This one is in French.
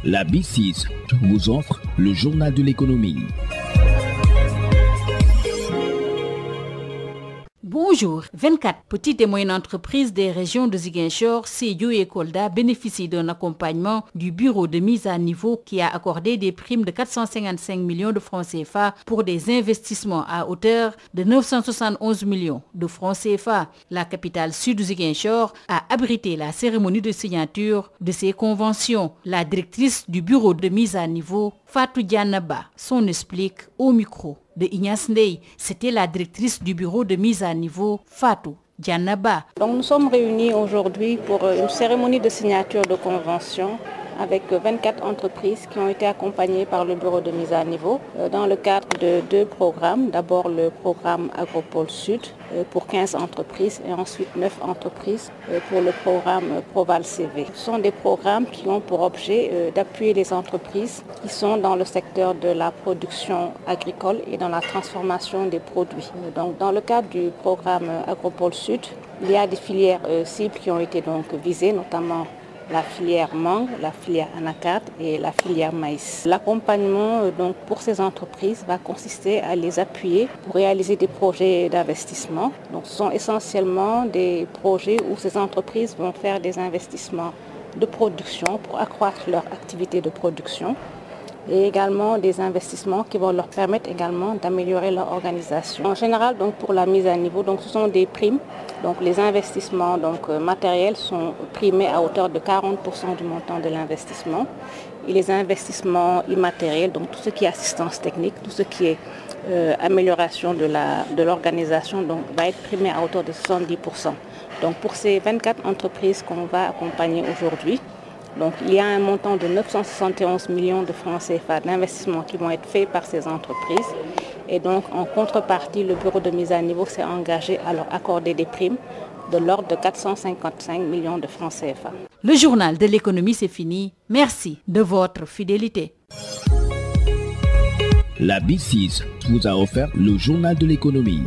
La B6 vous offre le journal de l'économie. Bonjour, 24 petites et moyennes entreprises des régions de Ziguinchor, Sédhiou et Kolda bénéficient d'un accompagnement du bureau de mise à niveau qui a accordé des primes de 455 millions de francs CFA pour des investissements à hauteur de 971 millions de francs CFA. La capitale sud Ziguinchor a abrité la cérémonie de signature de ces conventions. La directrice du bureau de mise à niveau, Fatou Dianaba, s'en explique au micro de Ignace Ndeye. C'était la directrice du bureau de mise à niveau, Fatou Dianaba. Donc nous sommes réunis aujourd'hui pour une cérémonie de signature de convention avec 24 entreprises qui ont été accompagnées par le bureau de mise à niveau dans le cadre de 2 programmes. D'abord le programme Agropole Sud pour 15 entreprises et ensuite 9 entreprises pour le programme Proval CV. Ce sont des programmes qui ont pour objet d'appuyer les entreprises qui sont dans le secteur de la production agricole et dans la transformation des produits. Donc dans le cadre du programme Agropole Sud, il y a des filières cibles qui ont été donc visées, notamment la filière mangue, la filière anacarde et la filière maïs. L'accompagnement donc pour ces entreprises va consister à les appuyer pour réaliser des projets d'investissement. Donc ce sont essentiellement des projets où ces entreprises vont faire des investissements de production pour accroître leur activité de production et également des investissements qui vont leur permettre également d'améliorer leur organisation. En général, donc pour la mise à niveau, donc ce sont des primes. Donc les investissements matériels sont primés à hauteur de 40% du montant de l'investissement. Et les investissements immatériels, donc tout ce qui est assistance technique, tout ce qui est amélioration de l'organisation, donc va être primé à hauteur de 70%. Donc pour ces 24 entreprises qu'on va accompagner aujourd'hui, donc, il y a un montant de 971 millions de francs CFA d'investissements qui vont être faits par ces entreprises. Et donc, en contrepartie, le bureau de mise à niveau s'est engagé à leur accorder des primes de l'ordre de 455 millions de francs CFA. Le journal de l'économie, c'est fini. Merci de votre fidélité. La B6 vous a offert le journal de l'économie.